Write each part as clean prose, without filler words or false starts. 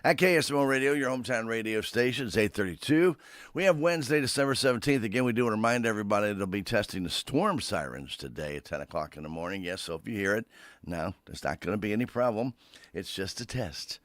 At KSMO Radio, your hometown radio station, it's 8:32. We have Wednesday, December 17th. Again, we do want to remind everybody they'll be testing the storm sirens today at 10 o'clock in the morning. Yes, so if you hear it, no, there's not going to be any problem. It's just a test.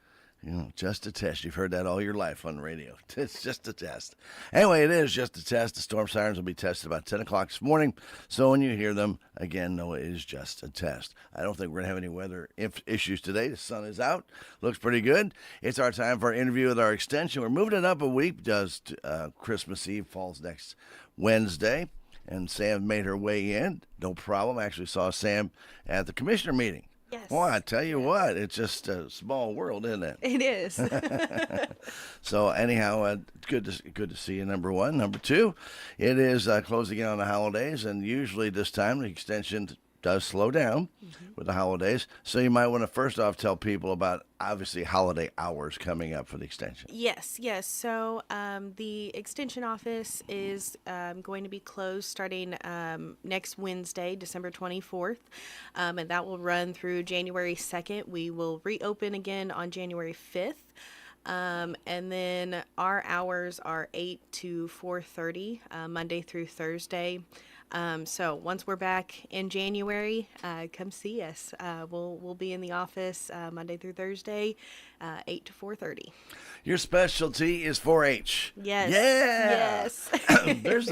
Just a test. You've heard that all your life on the radio. It's just a test. Anyway, it is just a test. The storm sirens will be tested about 10 o'clock this morning. So when you hear them, again, no, it is just a test. I don't think we're going to have any weather issues today. The sun is out. Looks pretty good. It's our time for our interview with our extension. We're moving it up a week because Christmas Eve falls next Wednesday. And Sam made her way in. No problem. I actually saw Sam at the commissioner meeting. Yes. Well, I tell you what, it's just a small world, isn't it? It is. So anyhow, good to see you, number one. Number two, it is closing in on the holidays, and usually this time the extension does slow down with the holidays. So you might want to first off tell people about, obviously, holiday hours coming up for the extension. Yes. So the extension office is going to be closed starting next Wednesday, December 24th, and that will run through January 2nd. We will reopen again on January 5th. And then our hours are 8 to 4:30, Monday through Thursday. So once we're back in January, come see us. We'll be in the office Monday through Thursday, 8 to 4:30. Your specialty is 4-H. Yes. Yeah. There's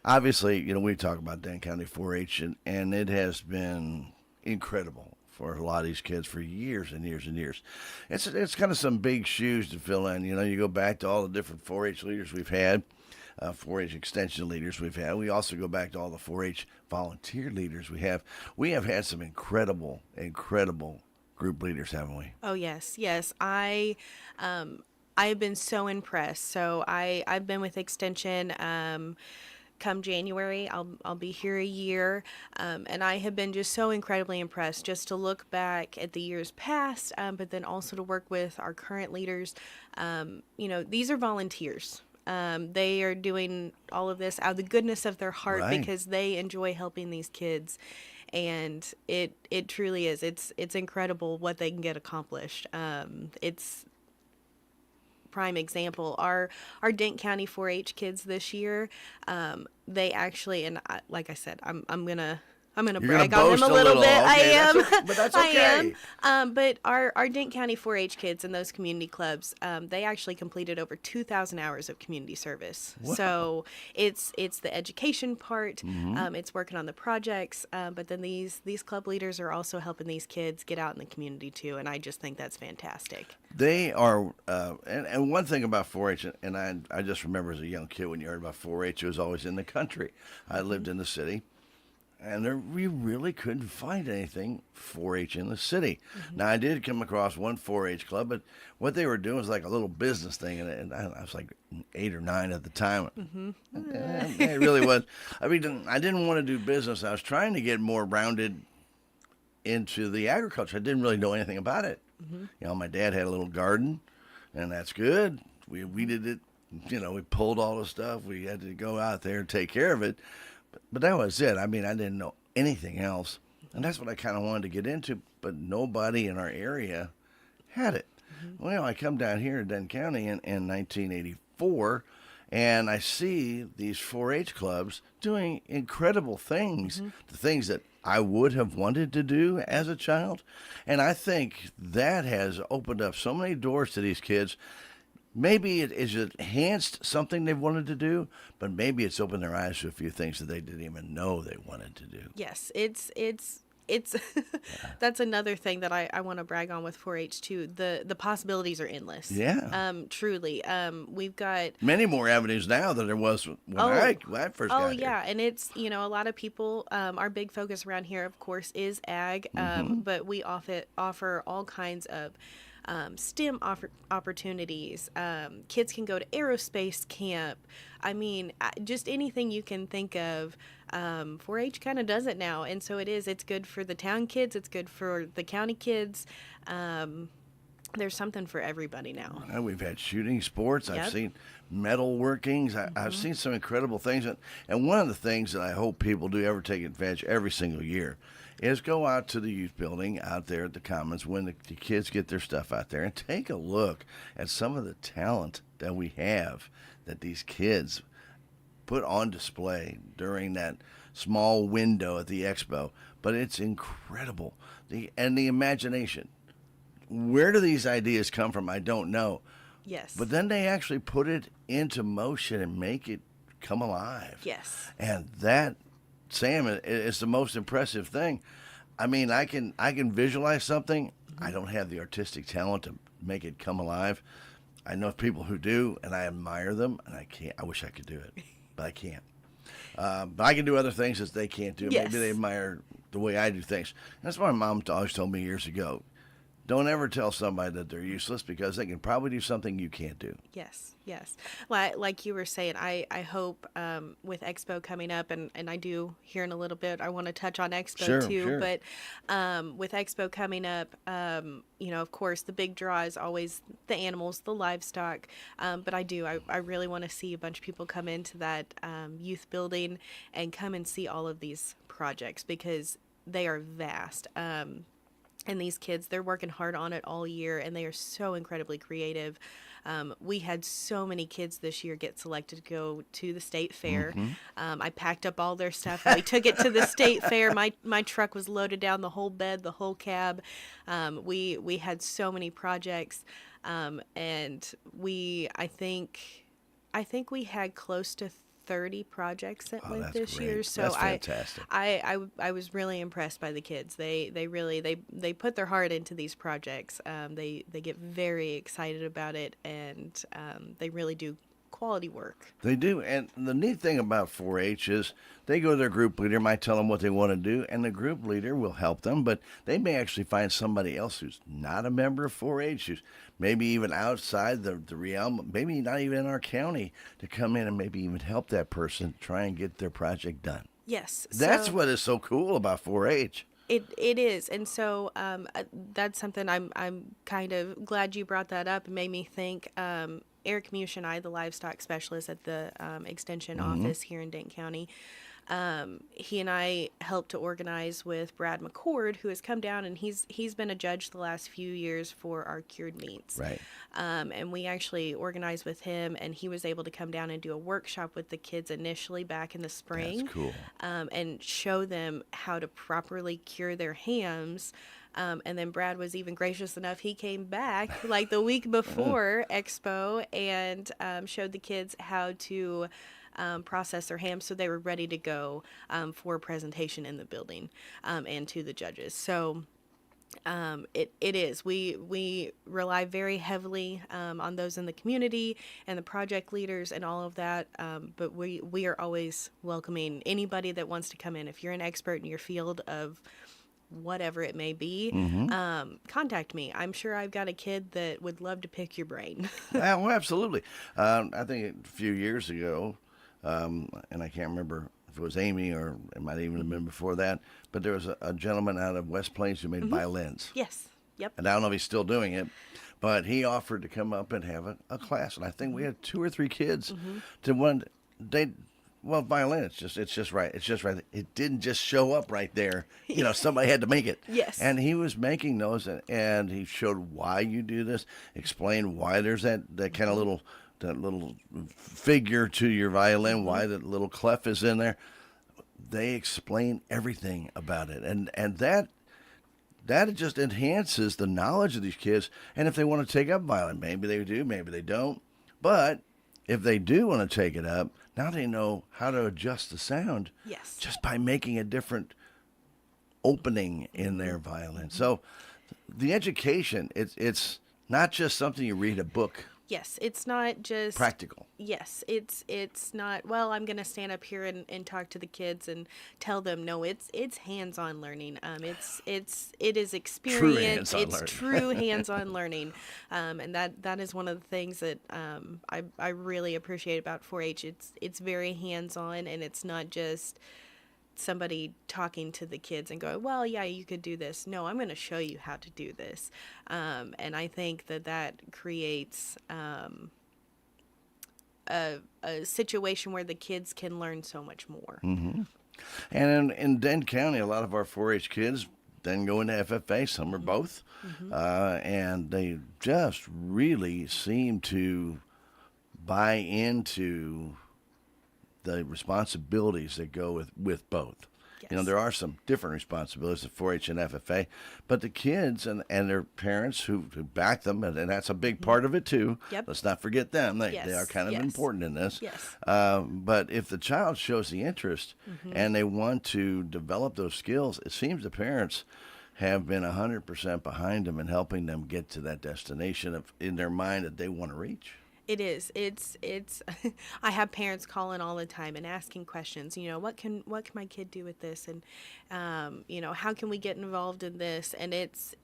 obviously, we talk about Dan County 4-H, and it has been incredible for a lot of these kids for years and years and years. It's kind of some big shoes to fill in. You go back to all the different 4-H leaders we've had. 4-H extension leaders we've had. We also go back to all the 4-H volunteer leaders we have. We have had some incredible group leaders, haven't we? Oh, yes. I have been so impressed. So I've been with Extension come January. I'll be here a year, and I have been just so incredibly impressed just to look back at the years past, but then also to work with our current leaders. These are volunteers. They are doing all of this out of the goodness of their heart because they enjoy helping these kids, and it truly is. It's incredible what they can get accomplished. It's prime example. Our Dent County 4-H kids this year, they actually, and like I said, I'm gonna brag on them a little bit. Okay, I am. But that's okay. I am. But our Dent County 4-H kids in those community clubs, they actually completed over 2,000 hours of community service. Wow. So it's the education part. It's working on the projects. But then these club leaders are also helping these kids get out in the community too. And I just think that's fantastic. They are, and one thing about 4-H, and I just remember as a young kid when you heard about 4-H, it was always in the country. I lived in the city. And we really couldn't find anything 4-H in the city. Now, I did come across one 4-H club, but what they were doing was like a little business thing, and I was like 8 or 9 at the time. It really was. I mean, I didn't want to do business. I was trying to get more rounded into the agriculture. I didn't really know anything about it. My dad had a little garden, and that's good. We weeded it. We pulled all the stuff. We had to go out there and take care of it. But that was it. I mean, I didn't know anything else. And that's what I kind of wanted to get into, but nobody in our area had it. Well, I come down here to Dent County in 1984, and I see these 4-H clubs doing incredible things, the things that I would have wanted to do as a child. And I think that has opened up so many doors to these kids. Maybe it is enhanced something they've wanted to do, but maybe it's opened their eyes to a few things that they didn't even know they wanted to do. Yes, it's that's another thing that I want to brag on with 4-H too. The possibilities are endless. Yeah. Truly. We've got many more avenues now than there was when I first got here. Oh yeah, and it's a lot of people. Our big focus around here, of course, is ag. But we offer all kinds of STEM opportunities. Kids can go to aerospace camp. I mean, just anything you can think of. 4-H kind of does it now, and so it's good for the town kids. It's good for the county kids. there's something for everybody now. And we've had shooting sports. I've Yep. seen metal workings. I've seen some incredible things. And one of the things that I hope people do ever take advantage every single year is go out to the youth building out there at the Commons when the kids get their stuff out there and take a look at some of the talent that we have that these kids put on display during that small window at the expo. But it's incredible. And the imagination. Where do these ideas come from? I don't know. Yes. But then they actually put it into motion and make it come alive. Yes. And that, Sam, is the most impressive thing. I mean, I can visualize something. I don't have the artistic talent to make it come alive. I know people who do, and I admire them, and I can't. I wish I could do it, but I can't. But I can do other things that they can't do. Yes. Maybe they admire the way I do things. That's why my mom always told me years ago, don't ever tell somebody that they're useless because they can probably do something you can't do. Yes, yes. Like you were saying, I hope with Expo coming up, and I do here in a little bit, I want to touch on Expo Sure, too. sure. But with Expo coming up, of course, the big draw is always the animals, the livestock. But I really want to see a bunch of people come into that youth building and come and see all of these projects because they are vast. And these kids, they're working hard on it all year, and they are so incredibly creative. We had so many kids this year get selected to go to the state fair. I packed up all their stuff, and we took it to the state fair. My truck was loaded down, the whole bed, the whole cab. We had so many projects, and I think we had close to 30 projects that went That's this great. year. So That's fantastic. I was really impressed by the kids. They really they put their heart into these projects. They get very excited about it, and they really do quality work. They do. And the neat thing about 4-H is they go to their group leader, might tell them what they want to do, and the group leader will help them, but they may actually find somebody else who's not a member of 4-H, who's maybe even outside the realm, maybe not even in our county, to come in and maybe even help that person try and get their project done. Yes, That's so what is so cool about 4-H. it is, and so that's something I'm kind of glad you brought that up. It made me think. Eric Mush and I, the livestock specialist at the extension office here in Dane County, he and I helped to organize with Brad McCord, who has come down, and he's been a judge the last few years for our cured meats. Right. And we actually organized with him, and he was able to come down and do a workshop with the kids initially back in the spring. That's cool. And show them how to properly cure their hams. And then Brad was even gracious enough. He came back like the week before Expo and showed the kids how to process their hams so they were ready to go for a presentation in the building and to the judges. So it is. We rely very heavily on those in the community and the project leaders and all of that. But we are always welcoming anybody that wants to come in. If you're an expert in your field of whatever it may be, contact me. I'm sure I've got a kid that would love to pick your brain. Well, absolutely. I think a few years ago, and I can't remember if it was Amy or it might even have been before that, but there was a gentleman out of West Plains who made violins. Yes. Yep. And I don't know if he's still doing it, but he offered to come up and have a class. And I think we had 2 or 3 kids to one. Violin, it's just right. It's just right. It didn't just show up right there. Somebody had to make it. Yes. And he was making those, and he showed why you do this, explained why there's that kind of little figure to your violin, why that little clef is in there. They explain everything about it, and that just enhances the knowledge of these kids. And if they want to take up violin, maybe they do, maybe they don't. But if they do want to take it up, now they know how to adjust the sound. Yes. Just by making a different opening in their violin. So the education, it's not just something you read a book. Yes, it's not just Practical. Yes, it's not. Well, I'm gonna stand up here and talk to the kids and tell them. No, it's hands-on learning. It is experience. hands-on It's learning. true hands-on learning, and that is one of the things that I really appreciate about 4-H. It's very hands-on, and it's not just somebody talking to the kids and going, well, yeah, you could do this. No, I'm going to show you how to do this. And I think that creates a situation where the kids can learn so much more. And in Dent County, a lot of our 4-H kids then go into FFA, some or both, and they just really seem to buy into the responsibilities that go with both. Yes. You know, there are some different responsibilities of 4-H and FFA, but the kids and their parents who back them, and that's a big part of it too. Yep. Let's not forget them. They Yes. are kind of Yes. important in this. Yes. But if the child shows the interest and they want to develop those skills, it seems the parents have been 100% behind them and helping them get to that destination in their mind that they want to reach. It is. It's I have parents calling all the time and asking questions, you know, what can my kid do with this? And, you know, how can we get involved in this? And it's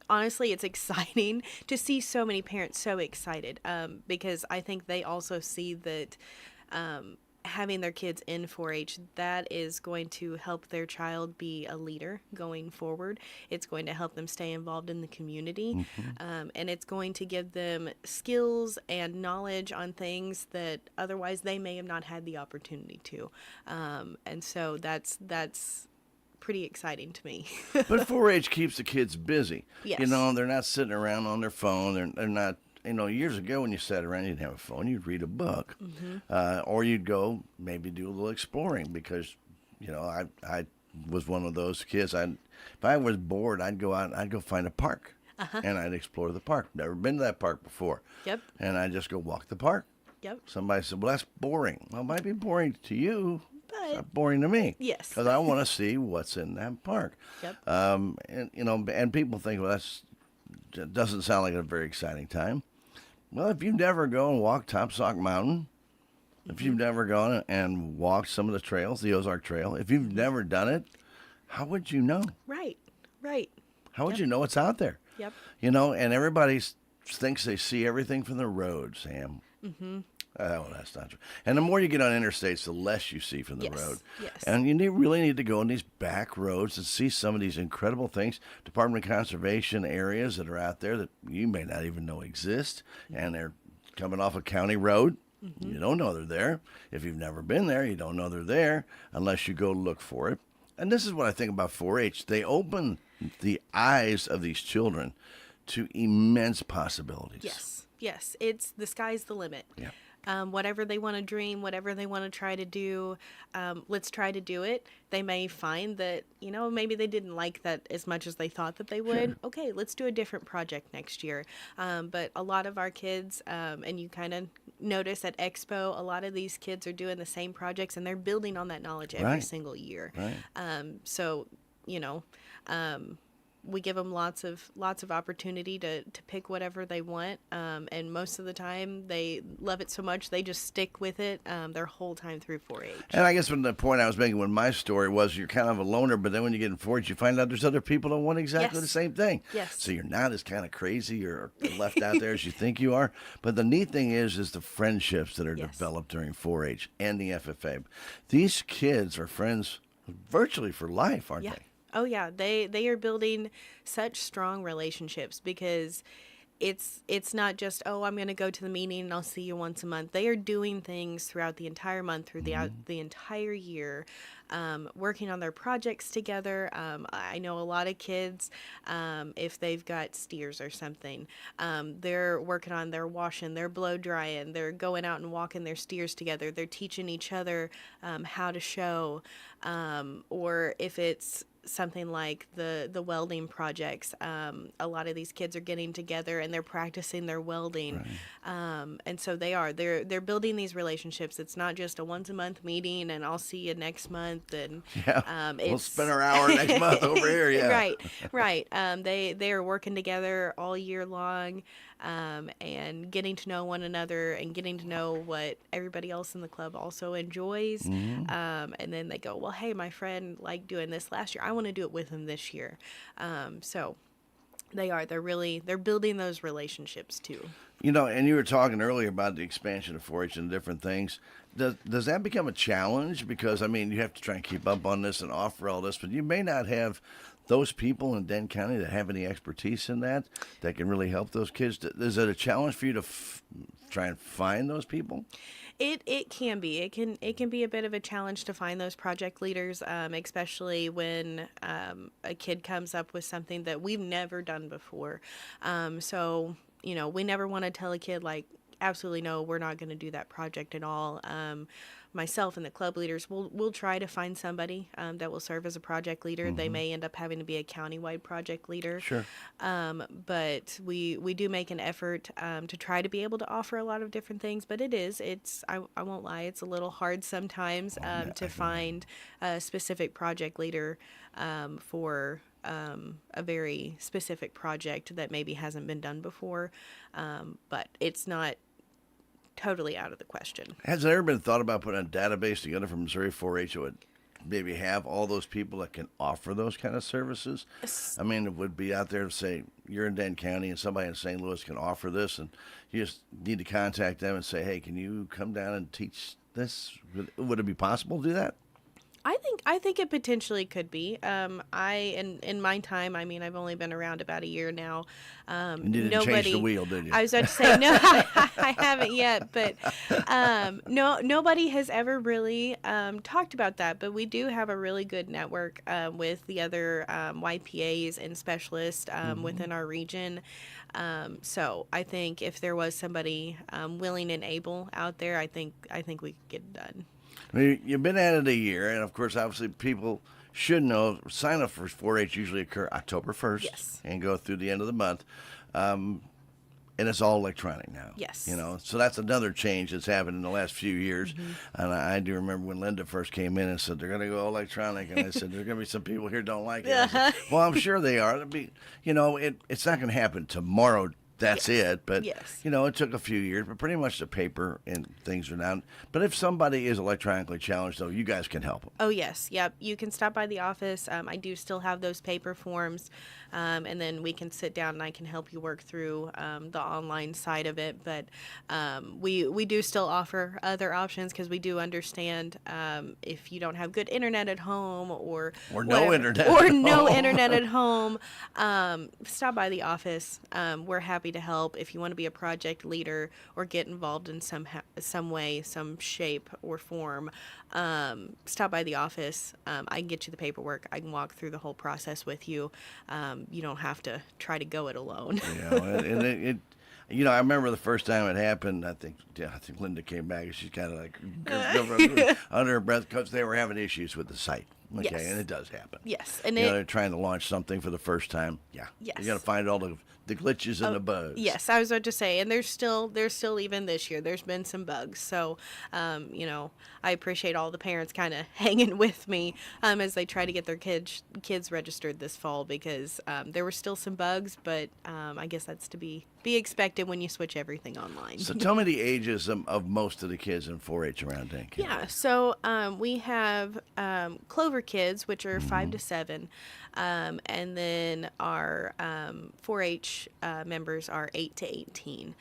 honestly, it's exciting to see so many parents so excited, because I think they also see that, having their kids in 4-H, that is going to help their child be a leader going forward. It's going to help them stay involved in the community, and it's going to give them skills and knowledge on things that otherwise they may have not had the opportunity to. And so that's pretty exciting to me. But 4-H keeps the kids busy. Yes. You know, they're not sitting around on their phone. They're not. You know, years ago when you sat around, you didn't have a phone. You'd read a book, or you'd go maybe do a little exploring because, you know, I was one of those kids. If I was bored, I'd go out and I'd go find a park, and I'd explore the park. Never been to that park before. Yep. And I'd just go walk the park. Yep. Somebody said, "Well, that's boring." Well, it might be boring to you. But It's not boring to me. Yes. Because I want to see what's in that park. Yep. And you know, and people think, well, that doesn't sound like a very exciting time. Well, if you've never gone and walked Topsock Mountain, if you've never gone and walked some of the trails, the Ozark Trail, if you've never done it, how would you know? Right. How would you know what's out there? Yep. You know, and everybody thinks they see everything from the road, Sam. Oh, that's not true. And the more you get on interstates, the less you see from the Yes, road. yes. And you really need to go on these back roads and see some of these incredible things, Department of Conservation areas that are out there that you may not even know exist, and they're coming off a county road. You don't know they're there. If you've never been there, you don't know they're there unless you go look for it. And this is what I think about 4-H. They open the eyes of these children to immense possibilities. Yes. It's the sky's the limit. Yeah. Whatever they want to dream, whatever they want to try to do, let's try to do it. They may find that, you know, maybe they didn't like that as much as they thought that they would. Sure. Okay, let's do a different project next year. But a lot of our kids, and you kind of notice at Expo, a lot of these kids are doing the same projects and they're building on that knowledge every Right. single year. Right. So, you know, we give them lots of opportunity to pick whatever they want, and most of the time they love it so much they just stick with it their whole time through 4-H. And I guess when the point I was making with my story was you're kind of a loner, but then when you get in 4-H, you find out there's other people that want exactly Yes. the same thing. Yes. So you're not as kind of crazy or left out there as you think you are. But the neat thing is the friendships that are Yes. developed during 4-H and the FFA. These kids are friends virtually for life, aren't Yeah. they? Oh yeah, they are building such strong relationships because it's not just, oh, I'm going to go to the meeting and I'll see you once a month. They are doing things throughout the entire month, throughout the entire year, working on their projects together. I know a lot of kids, if they've got steers or something, they're working on their washing, they're blow drying, they're going out and walking their steers together. They're teaching each other how to show, or if it's something like the welding projects, a lot of these kids are getting together and they're practicing their welding. And so they're building these relationships. It's not just a once a month meeting and I'll see you next month, and Yeah. We'll it's spend our hour next month over here. Yeah. right. They are working together all year long, and getting to know one another and getting to know what everybody else in the club also enjoys. And then they go, well, hey, my friend liked doing this last year. I want to do it with him this year. So They are. They're building those relationships too. And you were talking earlier about the expansion of 4-H and different things. Does that become a challenge? Because I mean, you have to try and keep up on this and offer all this, but you may not have those people in Dane County that have any expertise in that can really help those kids. Is it a challenge for you to try and find those people? It can be. It can be a bit of a challenge to find those project leaders, especially when a kid comes up with something that we've never done before. So we never want to tell a kid like, absolutely no, we're not going to do that project at all. Myself and the club leaders will try to find somebody that will serve as a project leader. They may end up having to be a countywide project leader. Sure. But we do make an effort to try to be able to offer a lot of different things. But I won't lie, it's a little hard sometimes to find a specific project leader for a very specific project that maybe hasn't been done before. But it's not totally out of the question. Has there ever been thought about putting a database together from Missouri 4-H that would maybe have all those people that can offer those kind of services? I mean, it would be out there to say, you're in Dane County and somebody in St. Louis can offer this, and you just need to contact them and say, hey, can you come down and teach this? Would it be possible to do that? I think it potentially could be. In my time, I mean, I've only been around about a year now. You didn't change the wheel, did you? I was about to say no, I haven't yet. But nobody has ever really talked about that. But we do have a really good network with the other YPAs and specialists within our region. So I think if there was somebody willing and able out there, I think we could get it done. I mean, you've been at it a year, and of course, obviously, people should know sign up for 4-H usually occur October 1st Yes. and go through the end of the month. And it's all electronic now. Yes. So that's another change that's happened in the last few years. Mm-hmm. And I do remember when Linda first came in and said, they're going to go electronic. And I said, there's going to be some people here who don't like it. I said, well, I'm sure they are. It'll be, it's not going to happen tomorrow. That's it. But, Yes. it took a few years, but pretty much the paper and things are down. But if somebody is electronically challenged, though, you guys can help them. Oh, yes. Yep. You can stop by the office. I do still have those paper forms. And then we can sit down and I can help you work through the online side of it. But we do still offer other options because we do understand if you don't have good internet at home or no internet or at no home. internet at home, stop by the office. We're happy to help if you want to be a project leader or get involved in some way, some shape or form. Stop by the office. I can get you the paperwork. I can walk through the whole process with you. You don't have to try to go it alone. And I remember the first time it happened. I think Linda came back and she's kind of like under her breath because they were having issues with the site. Okay, Yes. and it does happen. Yes, and they're trying to launch something for the first time. Yeah, Yes. You got to find all the glitches and the bugs. Yes, I was about to say, and there's still even this year. There's been some bugs, so I appreciate all the parents kind of hanging with me as they try to get their kids registered this fall because there were still some bugs, but I guess that's to be expected when you switch everything online. So tell me the ages of most of the kids in 4-H around Dane County. Yeah, so we have Clover kids, which are 5 to 7, and then our 4-H members are 8 to 18.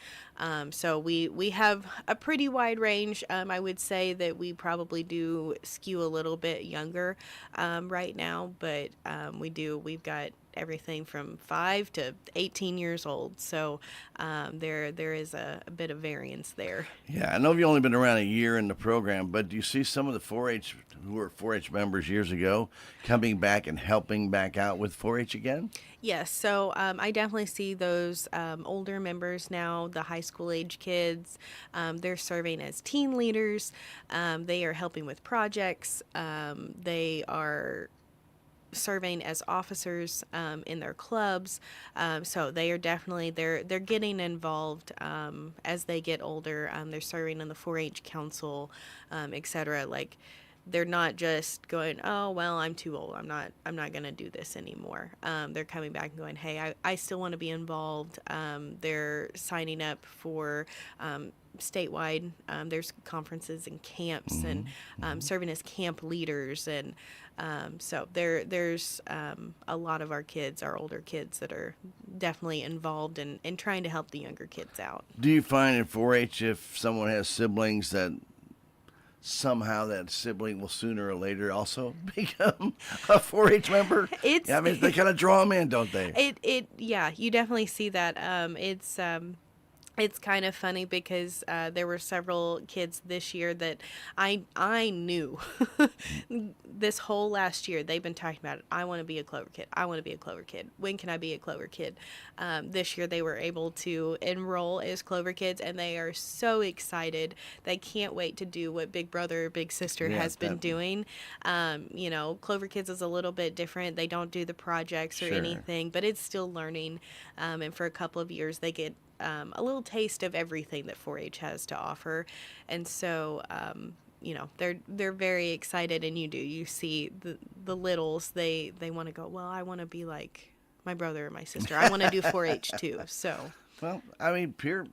So we have a pretty wide range. I would say that we probably do skew a little bit younger right now, but we've got everything from 5 to 18 years old. So there is a bit of variance there. Yeah, I know you've only been around a year in the program, but do you see some of the 4-H who were 4-H members years ago coming back and helping back out with 4-H again? Yes, so I definitely see those older members now, the high school age kids. They're serving as teen leaders. They are helping with projects. They are serving as officers in their clubs, so they are definitely they're getting involved as they get older. They're serving in the 4-H council, etc. Like they're not just going, oh well, I'm too old. I'm not going to do this anymore. They're coming back and going, hey, I still want to be involved. They're signing up for statewide. There's conferences and camps and serving as camp leaders. And so there's a lot of our kids, our older kids, that are definitely involved in trying to help the younger kids out. Do you find in 4-H if someone has siblings that somehow that sibling will sooner or later also become a 4-H member? It's I mean, they kind of draw them in, don't they? Yeah, you definitely see that. It's kind of funny because there were several kids this year that I knew this whole last year they've been talking about it. I want to be a Clover kid. I want to be a Clover kid. When can I be a Clover kid? This year they were able to enroll as Clover kids, and they are so excited. They can't wait to do what Big Brother or Big Sister has been doing. Clover Kids is a little bit different. They don't do the projects or anything, but it's still learning. And for a couple of years they get a little taste of everything that 4-H has to offer, and so they're very excited. And you see the littles, they want to go, well, I want to be like my brother or my sister. I want to do 4-H too. So Well, I mean, pure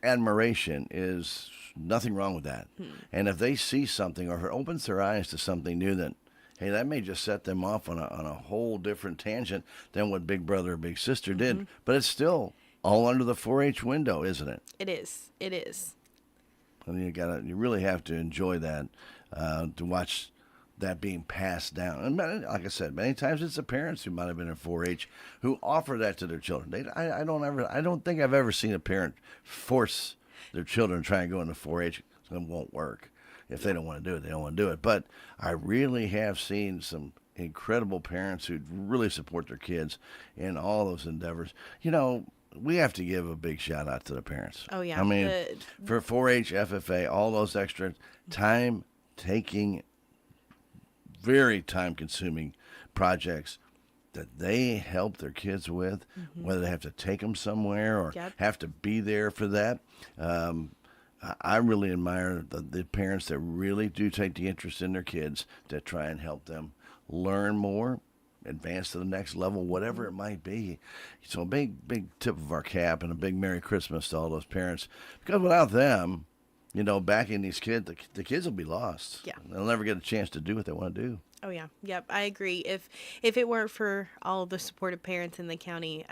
admiration is nothing wrong with that. And if they see something or if it opens their eyes to something new, that hey, that may just set them off on a whole different tangent than what Big Brother or Big Sister did. But it's still all under the 4-H window, isn't it? It is. And you really have to enjoy that, to watch that being passed down. And like I said, many times it's the parents who might have been in 4-H who offer that to their children. I don't think I've ever seen a parent force their children to try and go into 4-H. It won't work. If they don't want to do it, they don't want to do it. But I really have seen some incredible parents who really support their kids in all those endeavors. We have to give a big shout out to the parents. Oh, yeah. I mean, for 4-H, FFA, all those extra time-taking, very time-consuming projects that they help their kids with, whether they have to take them somewhere or have to be there for that. I really admire the parents that really do take the interest in their kids to try and help them learn more, advance to the next level, whatever it might be. So a big tip of our cap and a big Merry Christmas to all those parents, because without them, backing these kids, the kids will be lost. Yeah. They'll never get a chance to do what they want to do. Oh yeah. Yep. I agree. If it weren't for all the supportive parents in the county,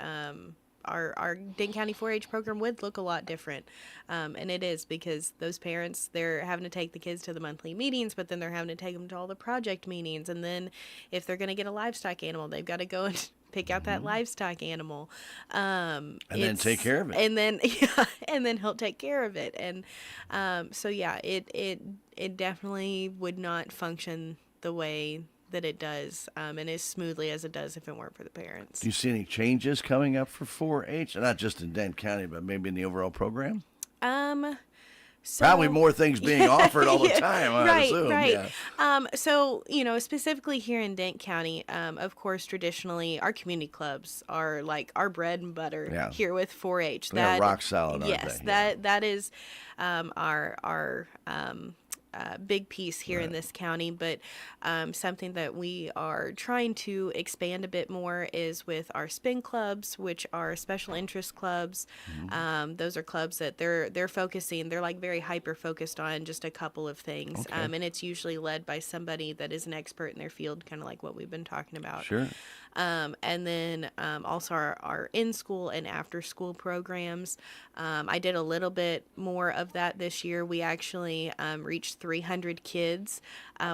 our Dane County 4-H program would look a lot different. And it is, because those parents, they're having to take the kids to the monthly meetings, but then they're having to take them to all the project meetings. And then if they're going to get a livestock animal, they've got to go and pick out that livestock animal. And then take care of it. And then he'll take care of it. And so yeah, it definitely would not function the way that it does, and as smoothly as it does if it weren't for the parents. Do you see any changes coming up for 4-H? Not just in Dane County, but maybe in the overall program? So, probably more things being offered all the time, I assume. Right. Yeah. So, specifically here in Dane County, of course, traditionally, our community clubs are like our bread and butter here with 4-H. They're rock solid, aren't yes, they? that is our big piece here in this county, but something that we are trying to expand a bit more is with our spin clubs, which are special interest clubs. Those are clubs that they're focusing, they're like very hyper focused on just a couple of things. And it's usually led by somebody that is an expert in their field, kind of like what we've been talking about. Sure. And then also our in-school and after-school programs. I did a little bit more of that this year. We actually reached 300 kids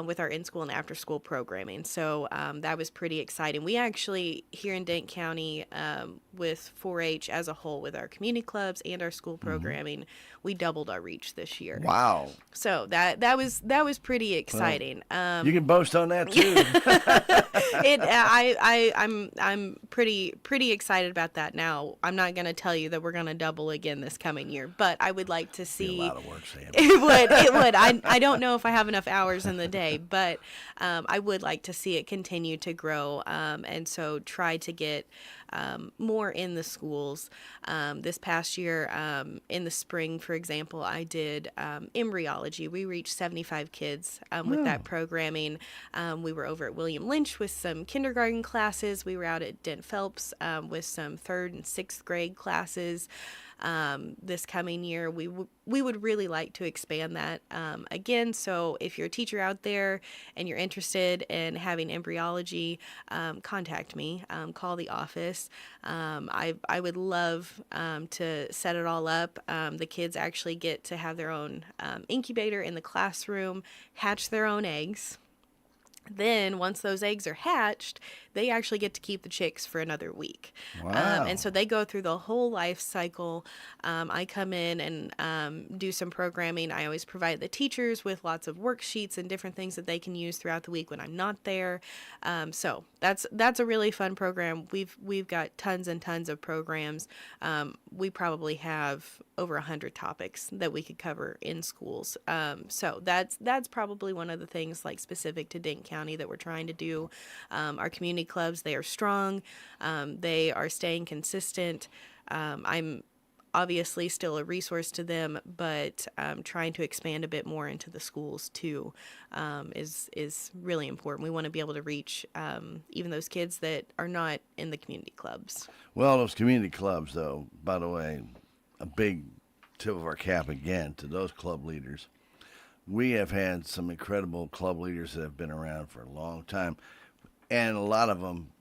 with our in-school and after-school programming. So that was pretty exciting. We actually, here in Dane County, with 4-H as a whole, with our community clubs and our school programming, we doubled our reach this year. Wow. So that was pretty exciting. Well, you can boast on that too. I'm pretty excited about that. Now, I'm not going to tell you that we're going to double again this coming year, but I would like to see. A lot of work, Sam. It would. I don't know if I have enough hours in the day, but I would like to see it continue to grow, and so try to get more in the schools. This past year, in the spring, for example, I did embryology. We reached 75 kids with that programming. We were over at William Lynch with some kindergarten classes. We were out at Dent Phelps with some 3rd and 6th grade classes. this coming year. We would really like to expand that again. So if you're a teacher out there and you're interested in having embryology, contact me. Call the office. I would love to set it all up. The kids actually get to have their own incubator in the classroom, hatch their own eggs. Then once those eggs are hatched, they actually get to keep the chicks for another week. Wow. And so they go through the whole life cycle. I come in and do some programming. I always provide the teachers with lots of worksheets and different things that they can use throughout the week when I'm not there. So that's a really fun program. We've got tons and tons of programs. We probably have over 100 topics that we could cover in schools. So that's probably one of the things like specific to Dane County that we're trying to do. Our community clubs, they are strong. They are staying consistent. I'm obviously still a resource to them, but trying to expand a bit more into the schools too is really important. We want to be able to reach even those kids that are not in the community clubs. Well, those community clubs, though, by the way, a big tip of our cap again to those club leaders. We have had some incredible club leaders that have been around for a long time, and a lot of them,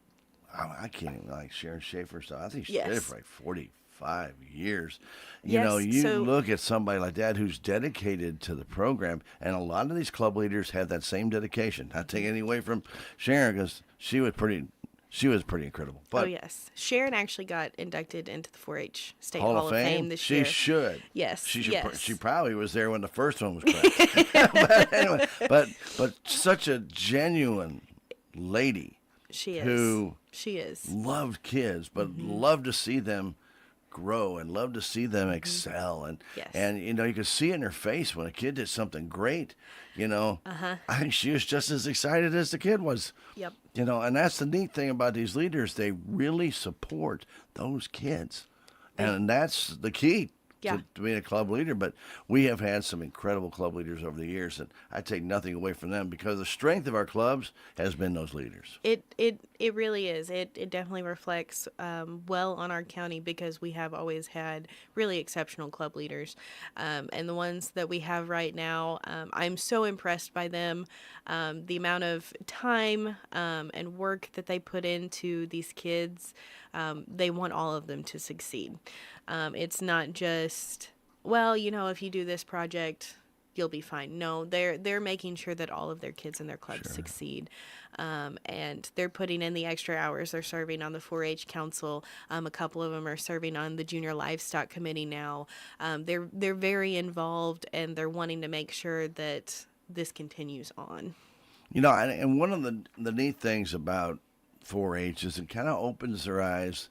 I can't even, like Sharon Schaefer. So I think she did it for like 45 years. You know, you look at somebody like that who's dedicated to the program, and a lot of these club leaders have that same dedication. Not taking any away from Sharon, because she was pretty incredible. But yes. Sharon actually got inducted into the 4-H State Hall of Fame this year. She should. Yes. She probably was there when the first one was crashed. But anyway, but such a genuine lady. She is. Who she is. Loved kids, but loved to see them grow and loved to see them excel. And you know, you could see it in her face when a kid did something great. You know, I think she was just as excited as the kid was. Yep. You know, and that's the neat thing about these leaders. They really support those kids. And that's the key to being a club leader. But we have had some incredible club leaders over the years, and I take nothing away from them, because the strength of our clubs has been those leaders. It really is. It definitely reflects well on our county, because we have always had really exceptional club leaders. And the ones that we have right now, I'm so impressed by them. The amount of time and work that they put into these kids, they want all of them to succeed. It's not just, well, you know, if you do this project, you'll be fine. No, they're making sure that all of their kids in their clubs succeed. And they're putting in the extra hours. They're serving on the 4-H Council. A couple of them are serving on the Junior Livestock Committee now. They're very involved, and they're wanting to make sure that this continues on. You know, and one of the neat things about 4-H is it kind of opens their eyes,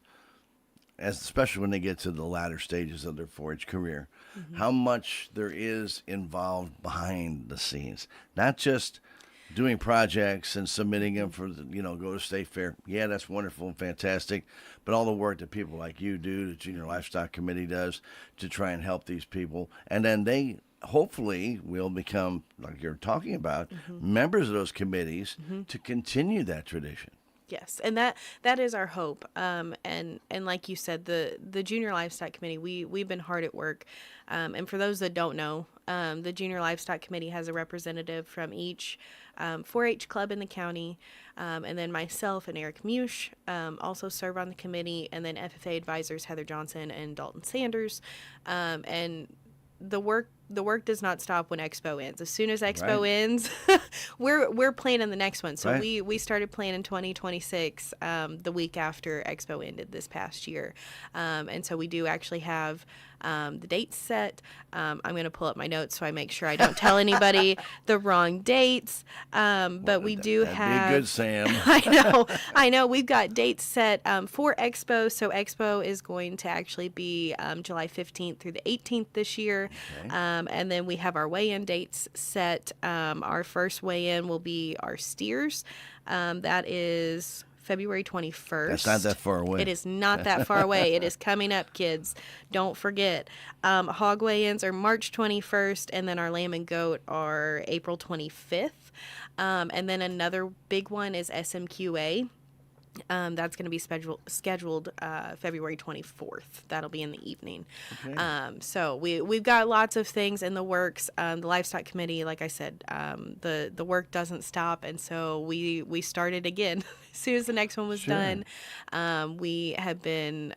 especially when they get to the latter stages of their 4-H career, how much there is involved behind the scenes. Not just doing projects and submitting them for, go to state fair. Yeah, that's wonderful and fantastic. But all the work that people like you do, the Junior Livestock Committee does, to try and help these people. And then they hopefully will become, like you're talking about, members of those committees to continue that tradition. Yes, and that is our hope. And like you said, the Junior Livestock Committee, we've been hard at work. And for those that don't know, the Junior Livestock Committee has a representative from each 4-H club in the county. And then myself and Eric Mush also serve on the committee. And then FFA advisors Heather Johnson and Dalton Sanders. And the work does not stop when Expo ends. As soon as Expo ends, we're planning the next one. So we started planning 2026 the week after Expo ended this past year. And so we do actually have the dates set. I'm going to pull up my notes so I make sure I don't tell anybody the wrong dates. But we do have... Be good, Sam. I know. We've got dates set for Expo. So Expo is going to actually be July 15th through the 18th this year. Okay. And then we have our weigh-in dates set. Our first weigh-in will be our steers. That is February 21st. That's not that far away. It is not that far away. It is coming up, kids. Don't forget. Hog weigh-ins are March 21st, and then our lamb and goat are April 25th. And then another big one is SMQA. That's going to be scheduled February 24th. That'll be in the evening. Okay. So we've got lots of things in the works. The livestock committee, like I said, the work doesn't stop, and so we started again as soon as the next one was Sure. done. We have been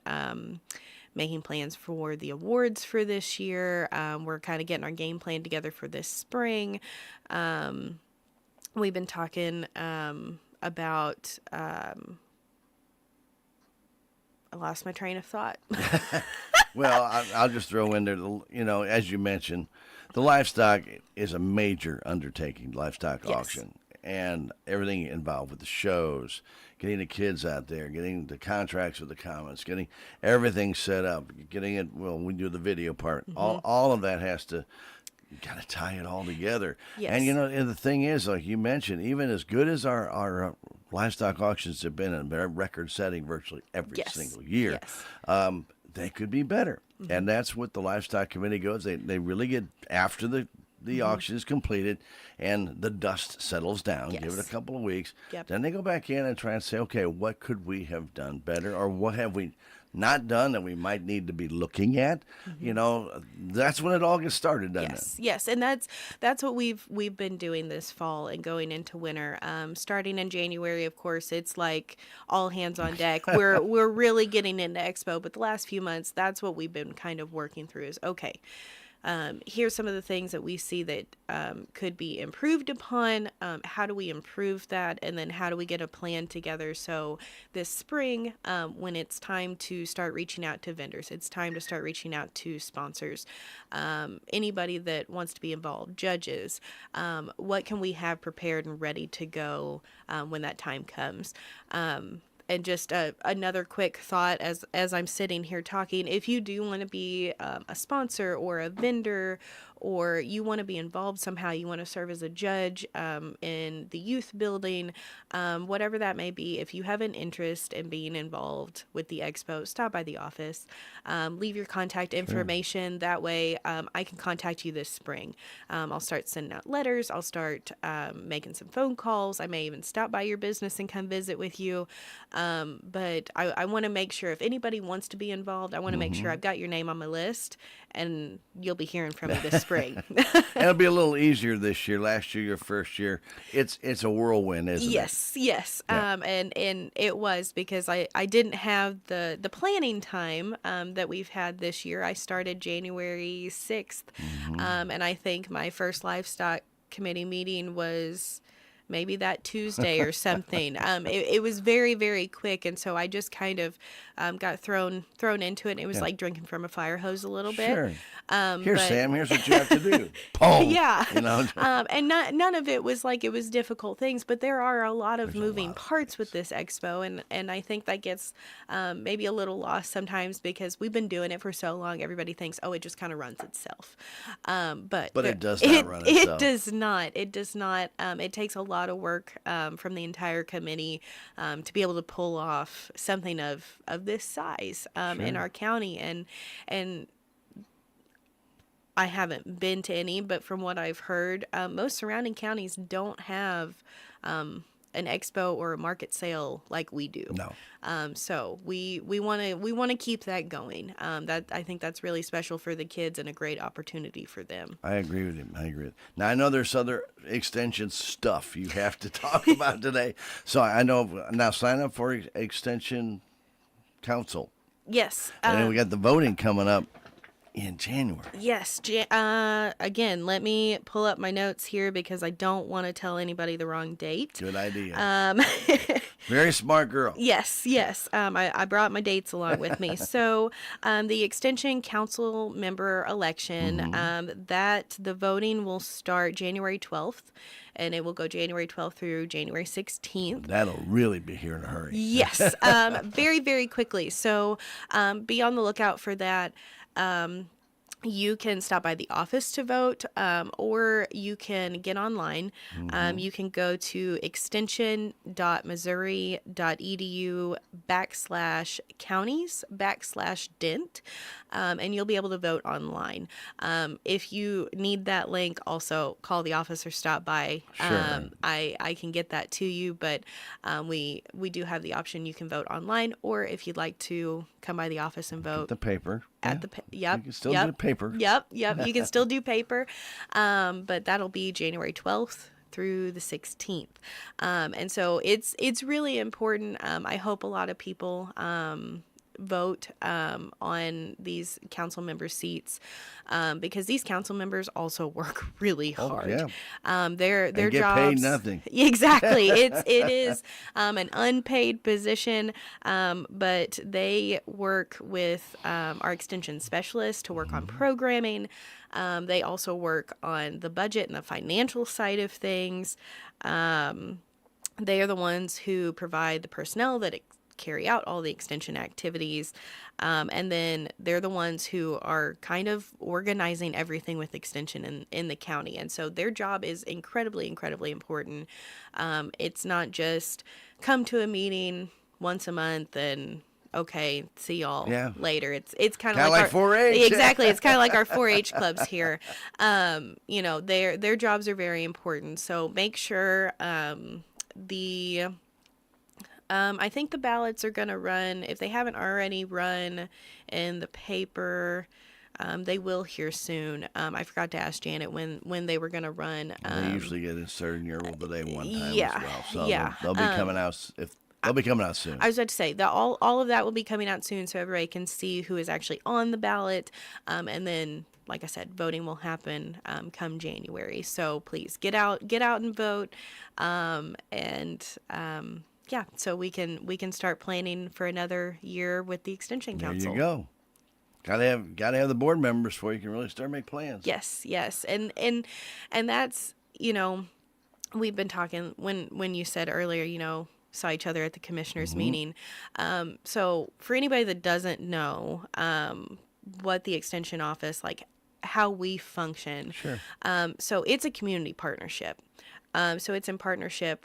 making plans for the awards for this year. We're kind of getting our game plan together for this spring. We've been talking about. I lost my train of thought. Well, I'll just throw in there, as you mentioned, the livestock is a major undertaking, livestock Yes. auction, and everything involved with the shows, getting the kids out there, getting the contracts with the comments, getting everything set up, getting it, well, we do the video part. All of that has to, you got to tie it all together. Yes. And the thing is, like you mentioned, even as good as our livestock auctions have been, and they're record setting virtually every Yes. single year, Yes. they could be better. And that's what the livestock committee goes. They really get after the auction is completed and the dust settles down, give it Yes. a couple of weeks. Yep. Then they go back in and try and say, okay, what could we have done better, or what have we not done that we might need to be looking at? That's when it all gets started, doesn't it? Yes, and that's what we've been doing this fall and going into winter. Starting in January, of course, it's like all hands on deck. We're really getting into Expo, but the last few months, that's what we've been kind of working through. Is okay. Here's some of the things that we see that could be improved upon. How do we improve that? And then how do we get a plan together so this spring, when it's time to start reaching out to vendors, it's time to start reaching out to sponsors, anybody that wants to be involved, judges, what can we have prepared and ready to go when that time comes? And just another quick thought as I'm sitting here talking, if you do want to be a sponsor or a vendor, or you want to be involved somehow, you want to serve as a judge in the youth building, whatever that may be, if you have an interest in being involved with the expo, stop by the office, leave your contact information. That way I can contact you this spring. I'll start sending out letters. I'll start making some phone calls. I may even stop by your business and come visit with you. But I want to make sure if anybody wants to be involved, I want to make sure I've got your name on my list, and you'll be hearing from me this spring. It'll be a little easier this year. Last year, your first year, it's a whirlwind, isn't it? Yes. Yeah. And it was because I didn't have the planning time that we've had this year. I started January 6th, and I think my first livestock committee meeting was maybe that Tuesday or something. It was very, very quick, and so I just kind of got thrown into it. And it was like drinking from a fire hose a little bit. Sure. Here, but- Sam, here's what you have to do. Boom. Yeah. You know? And none of it was like it was difficult things, but there are a lot of There's a moving lot. parts with this expo, and I think that gets maybe a little lost sometimes because we've been doing it for so long. Everybody thinks, oh, it just kind of runs itself, but it does not run itself. It does not. It does not. It takes a lot of work from the entire committee to be able to pull off something of this size in our county, and I haven't been to any, but from what I've heard, most surrounding counties don't have an expo or a market sale like we do. No. So we want to keep that going. That I think that's really special for the kids and a great opportunity for them. I agree with him. Now, I know there's other extension stuff you have to talk about today. So I know now sign up for Extension Council. Yes. And then we got the voting coming up in January. Yes. Again, let me pull up my notes here because I don't want to tell anybody the wrong date. Good idea. Very smart girl. Yes. I brought my dates along with me. So the Extension Council member election, that the voting will start January 12th, and it will go January 12th through January 16th. That'll really be here in a hurry. Yes, very, very quickly. So be on the lookout for that. You can stop by the office to vote, or you can get online. Mm-hmm. You can go to extension.missouri.edu/counties/dent, and you'll be able to vote online. If you need that link, also call the office or stop by. Sure. I can get that to you, but we do have the option. You can vote online, or if you'd like to come by the office and Get vote the paper. at Yeah. the You yep can still yep do paper. yep you can still do paper, but that'll be January 12th through the 16th, and so it's really important. I hope a lot of people vote on these council member seats, because these council members also work really Oh, hard. yeah. Their And get paid jobs nothing. exactly, it is an unpaid position, but they work with our extension specialists to work on Mm-hmm. programming. They also work on the budget and the financial side of things. They are the ones who provide the personnel that carry out all the extension activities. And then they're the ones who are kind of organizing everything with extension in the county. And so their job is incredibly, incredibly important. It's not just come to a meeting once a month and okay, see y'all Yeah. later. It's kind of Kind of like like our 4-H. exactly. It's kind of like our 4-H clubs here. Their jobs are very important. So make sure the I think the ballots are going to run, if they haven't already run in the paper. They will here soon. I forgot to ask Janet when they were going to run. They usually get inserted in your roll today one time Yeah, as well. So yeah. they'll be coming out if they'll be coming out soon. I was about to say that all of that will be coming out soon, so everybody can see who is actually on the ballot. And then, like I said, voting will happen come January. So please get out and vote. Yeah, so we can start planning for another year with the Extension There Council. you go. Gotta have the board members before you can really start make plans. Yes, and that's we've been talking when you said earlier, saw each other at the commissioners meeting. So for anybody that doesn't know what the extension office, like how we function, Sure. so it's a community partnership. So it's in partnership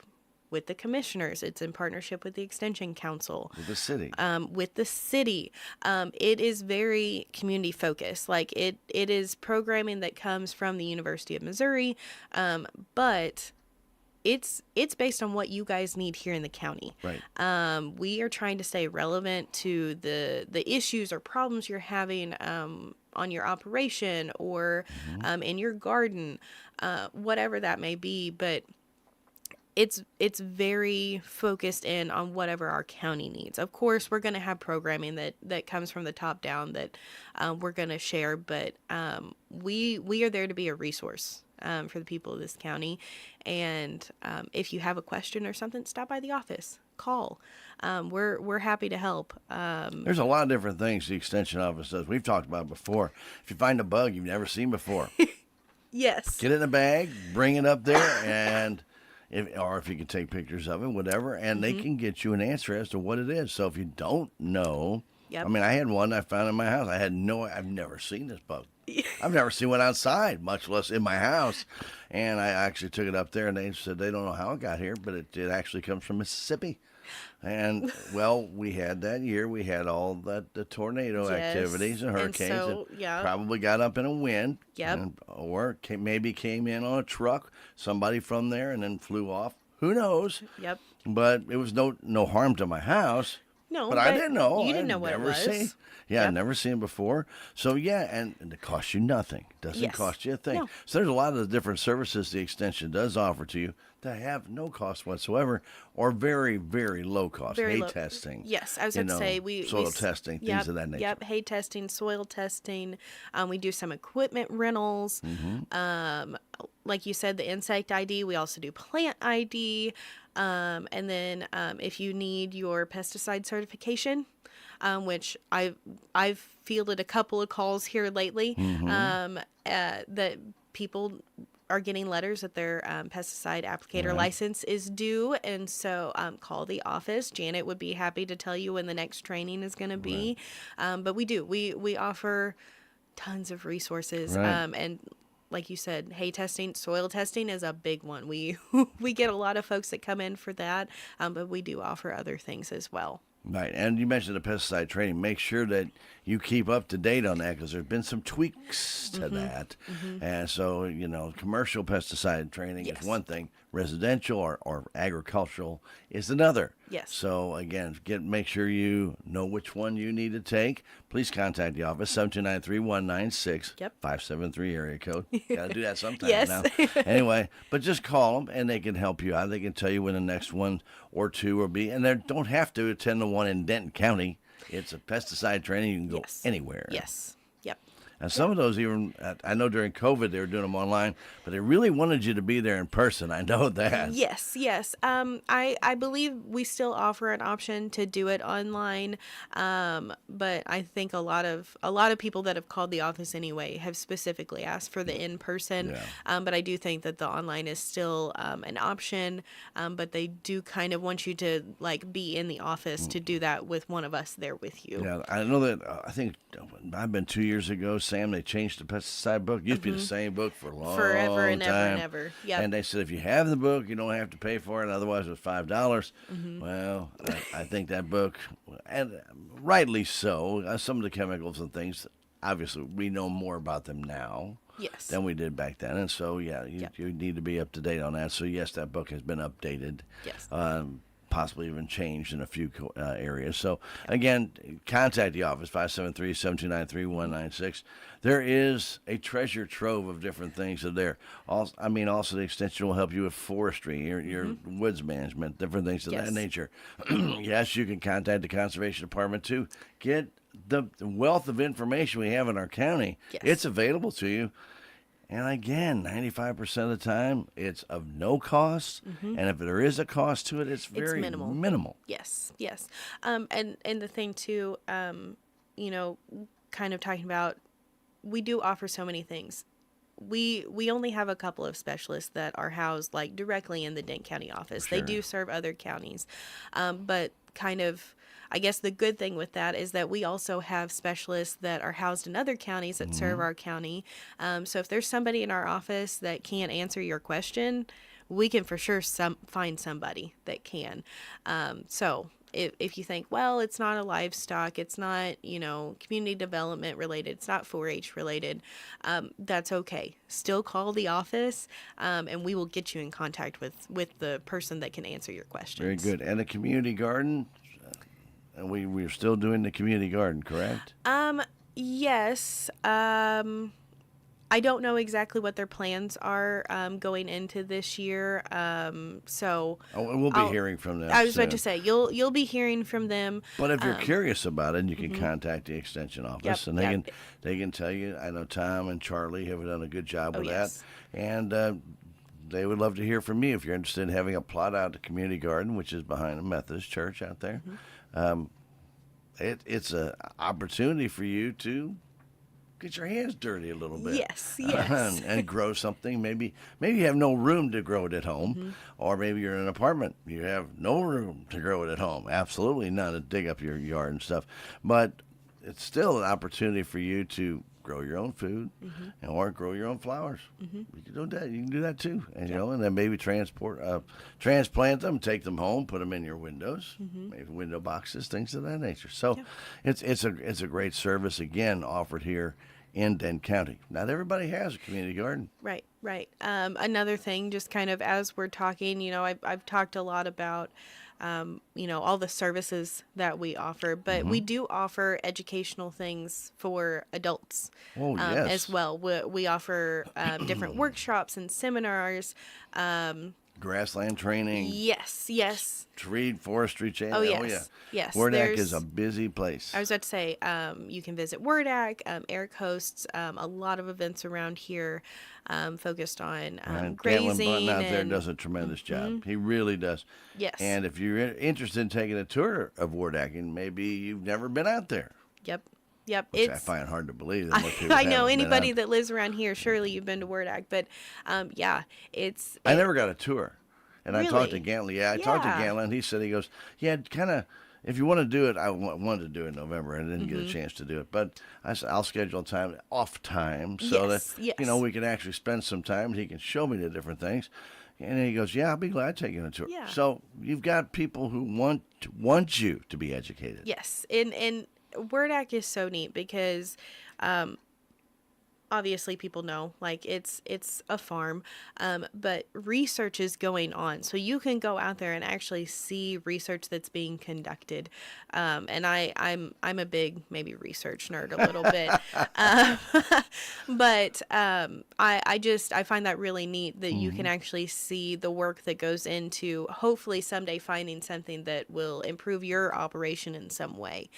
with the commissioners. It's in partnership with the Extension Council. With the city. With the city. It is very community focused. Like it is programming that comes from the University of Missouri, but it's based on what you guys need here in the county. Right. We are trying to stay relevant to the issues or problems you're having on your operation or in your garden, whatever that may be. But it's very focused in on whatever our county needs. Of course, we're going to have programming that comes from the top down that we're going to share, but we are there to be a resource for the people of this county. And if you have a question or something, stop by the office, call. We're happy to help. There's a lot of different things the extension office does. We've talked about it before. If you find a bug you've never seen before, Yes. get it in a bag, bring it up there, and if you can take pictures of it, whatever, and they can get you an answer as to what it is. So if you don't know, Yep. I mean, I had one I found in my house. I've never seen this bug. I've never seen one outside, much less in my house. And I actually took it up there, and they said they don't know how it got here, but it actually comes from Mississippi. And, well, we had that year, we had all the tornado Yes. activities and And hurricanes so, that yeah. probably got up in a wind. Yep. Or maybe came in on a truck, somebody from there, and then flew off. Who knows? Yep. But it was no harm to my house. No, But I but didn't know. you didn't I'd know what it never was. seen. Yeah, Yep. I'd never seen it before. So yeah, and it costs you nothing. Doesn't Yes. cost you a thing. No. So there's a lot of the different services the extension does offer to you that have no cost whatsoever, or very, very low cost. Very Hay low. testing. Yes, I was you going to know, say soil testing, things yep, of that nature. Yep, hay testing, soil testing. We do some equipment rentals. Like you said, the insect ID. We also do plant ID. And then if you need your pesticide certification, which I've fielded a couple of calls here lately, that people are getting letters that their pesticide applicator Right. license is due, and so call the office. Janet would be happy to tell you when the next training is going to be. But we offer tons of resources. Right. And like you said, hay testing, soil testing is a big one. We we get a lot of folks that come in for that, but we do offer other things as well. Right, and you mentioned the pesticide training. Make sure that you keep up to date on that because there's been some tweaks to that. And so, commercial pesticide training is Yes. one thing, residential or agricultural is another. Yes. So, again, make sure you know which one you need to take. Please contact the office, 729-3196, Yep. 573 area code. Got to do that sometime Yes. now. Anyway, but just call them and they can help you out. They can tell you when the next one or two will be. And they don't have to attend the one in Denton County. It's a pesticide training. You can go Yes. anywhere. Yes. Yep. And some of those even, I know during COVID they were doing them online, but they really wanted you to be there in person. I know that. Yes, yes. I believe we still offer an option to do it online, but I think a lot of people that have called the office anyway have specifically asked for the in person. Yeah. But I do think that the online is still an option. But they do kind of want you to be in the office to do that with one of us there with you. Yeah, I know that. I think I've been 2 years ago, Sam. They changed the pesticide book. It used to be the same book for a long Forever and time. ever and ever. Yep. And they said if you have the book, you don't have to pay for it. Otherwise, it's $5. Well, I think that book, and rightly so. Some of the chemicals and things, obviously, we know more about them now. Yes. Than we did back then. And so, yeah, you need to be up to date on that. So, yes, that book has been updated. Yes. Possibly even changed in a few areas. So, again, contact the office, 573-729-3196. There is a treasure trove of different things there. Also, the extension will help you with forestry, your woods management, different things of Yes. that nature. Yes, you can contact the Conservation Department, too. Get the wealth of information we have in our county. Yes. It's available to you. And again, 95% of the time, it's of no cost. And if there is a cost to it, it's very minimal. Yes, yes. And the thing too, kind of talking about, we do offer so many things. We only have a couple of specialists that are housed directly in the Dent County office. Sure. They do serve other counties, but kind of, I guess the good thing with that is that we also have specialists that are housed in other counties that serve our county. So if there's somebody in our office that can't answer your question, we can for sure find somebody that can. So if you think, well, it's not a livestock, it's not, community development related, it's not 4-H related, that's okay. Still call the office, and we will get you in contact with the person that can answer your questions. Very good. And the community garden, and we're still doing the community garden, correct? Yes. I don't know exactly what their plans are going into this year. So And we'll be hearing from them I was about soon. to say you'll be hearing from them. But if you're curious about it, you can contact the extension office, Yep, and yep. they can tell you. I know Tom and Charlie have done a good job with yes. that, and they would love to hear from you if you're interested in having a plot out the community garden, which is behind the Methodist Church out there. It's an opportunity for you to get your hands dirty a little bit. Yes, yes. And grow something. Maybe you have no room to grow it at home, or maybe you're in an apartment. You have no room to grow it at home. Absolutely none to dig up your yard and stuff. But it's still an opportunity for you to grow your own food or grow your own flowers. You can do that. You can do that too. And and then maybe transplant them, take them home, put them in your windows, maybe window boxes, things of that nature. So it's a great service again offered here in Dent County. Not everybody has a community garden. Right, right. Another thing, just kind of as we're talking, I've talked a lot about, all the services that we offer, but we do offer educational things for adults Oh, yes. as well. We offer different workshops and seminars. Grassland training, Yes, yes. tree forestry channel. Oh, yes, Oh, yeah. yes. Wordak is There's- a busy place. I was about to say, you can visit Wordak. Eric hosts a lot of events around here focused on And grazing. Gatlin Button out there and- does a tremendous job. He really does. Yes. And if you're interested in taking a tour of Wordak, and maybe you've never been out there, Yep. Yep. which I find hard to believe. That most people I know haven't been anybody out. that lives around here, surely you've been to Wordak, but it's I never got a tour. And I talked to Really? Gatlin. Yeah, I talked to Yeah. Gatlin. He said, he goes, yeah, kind of, if you want to do it, wanted to do it in November. I didn't get a chance to do it, but I said I'll schedule time off time so Yes, that yes. we can actually spend some time. And he can show me the different things, and then he goes, "Yeah, I'll be glad to take you on a tour." Yeah. So you've got people who want you to be educated. Yes, and WordAct is so neat because obviously people know like it's a farm, but research is going on, so you can go out there and actually see research that's being conducted, and I'm a big maybe research nerd a little bit, um, but I find that really neat that you can actually see the work that goes into hopefully someday finding something that will improve your operation in some way.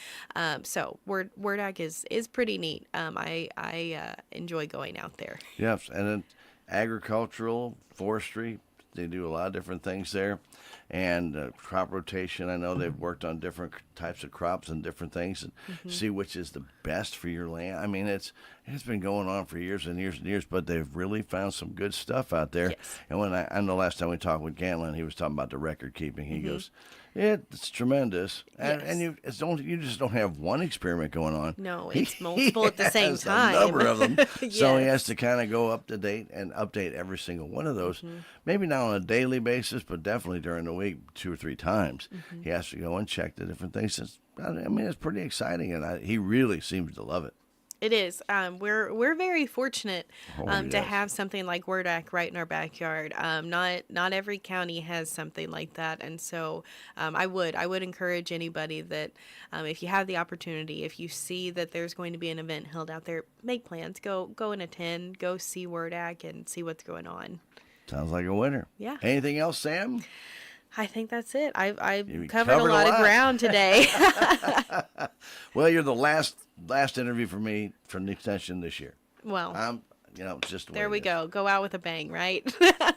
So WordAct is pretty neat. I enjoy going out there. Yes, and then agricultural, forestry, they do a lot of different things there. And crop rotation, I know they've worked on different types of crops and different things and see which is the best for your land. I mean, it's been going on for years and years and years, but they've really found some good stuff out there. Yes. And when I know last time we talked with Gantlin, he was talking about the record keeping. He goes, it's tremendous, and Yes. you just don't have one experiment going on. No, He it's multiple at the same has time. A number of them, so he Yes. has to kind of go up to date and update every single one of those. Maybe not on a daily basis, but definitely during the week, 2 or 3 times. He has to go and check the different things. I mean, it's pretty exciting, and he really seems to love it. It is. We're very fortunate Oh, to yes. have something like WordAct right in our backyard. Not every county has something like that, and so I would encourage anybody that if you have the opportunity, if you see that there's going to be an event held out there, make plans. Go and attend. Go see WordAct and see what's going on. Sounds like a winner. Yeah. Anything else, Sam? I think that's it. I've You covered a covered a lot of lot. ground today. Well, you're the last interview for me from the extension this year. Well, It's just the way there it we is. go. Go out with a bang, right?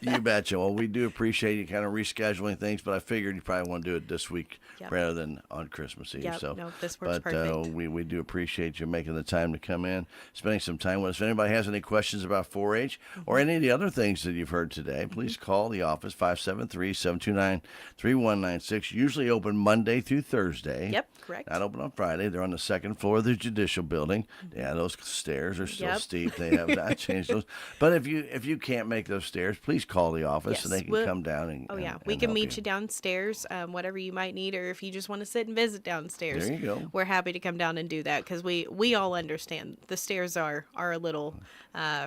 You betcha. Well, we do appreciate you kind of rescheduling things, but I figured you probably want to do it this week Yep. rather than on Christmas Eve. Yep. So, No, this works but perfect. we do appreciate you making the time to come in, spending some time with us. If anybody has any questions about 4-H or any of the other things that you've heard today, please call the office 573-729-3196. Usually open Monday through Thursday. Yep, correct. Not open on Friday. They're on the second floor of the Judicial Building. Yeah, those stairs are still Yep. steep. They have not changed those. But if you can't make those stairs, please call the office and Yes, they can we'll- come down and Oh yeah, and we can help meet you downstairs, whatever you might need, or if you just want to sit and visit downstairs. There you go. We're happy to come down and do that because we all understand the stairs are a little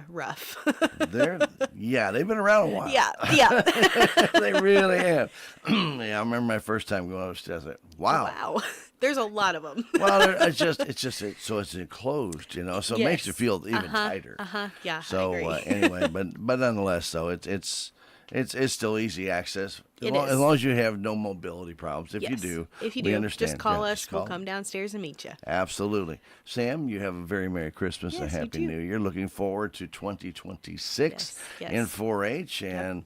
rough. They've been around a while. yeah, yeah. They really have. Yeah, I remember my first time going upstairs. I said, wow. Wow, there's a lot of them. Well, so it's enclosed, so it makes you Yes. feel even tighter. Yeah, So I agree. anyway, but nonetheless, so it's still easy access It as is. long as you have no mobility problems. If you Yes. do, If you we do, understand. just call Yeah, us. just We'll call. come downstairs and meet you. Absolutely. Sam, you have a very Merry Christmas and Yes, you Happy too. New Year. Looking forward to 2026 Yes, in yes. 4-H and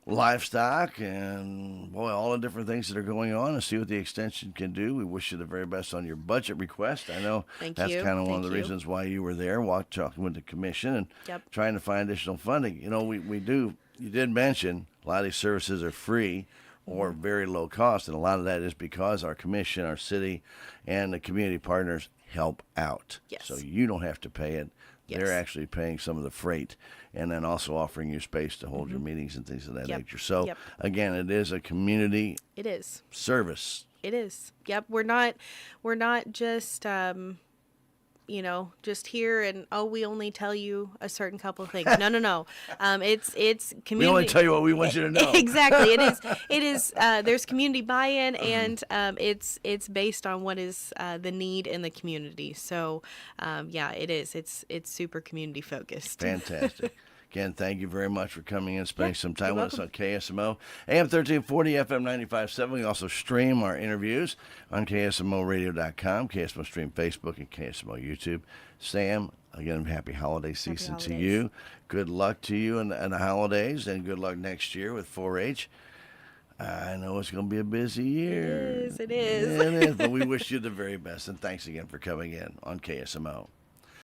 livestock and, boy, all the different things that are going on and see what the extension can do. We wish you the very best on your budget request. I know Thank that's you. kind of one of Thank the you. reasons why you were there, talking with the commission and Yep. trying to find additional funding. We do, you did mention a lot of these services are free or Mm-hmm. very low cost, and a lot of that is because our commission, our city, and the community partners help out. Yes. So you don't have to pay it. Yes. They're actually paying some of the freight and then also offering you space to hold your meetings and things of that Mm-hmm. Yep. nature. So, Yep. again, it is a community It is. service. It is. Yep. We're not just just here and we only tell you a certain couple of things. No. It's community. We only tell you what we want you to know. Exactly. It is. There's community buy-in, and it's based on what is the need in the community. So, it is. It's super community focused. Fantastic. Again, thank you very much for coming in and spending some time you're with us on KSMO. AM 1340, FM 95.7. We also stream our interviews on KSMOradio.com, KSMO Stream Facebook, and KSMO YouTube. Sam, again, happy holiday season to holidays. you. Good luck to you in the holidays, and good luck next year with 4-H. I know it's going to be a busy year. It is. It is, but we wish you the very best, and thanks again for coming in on KSMO.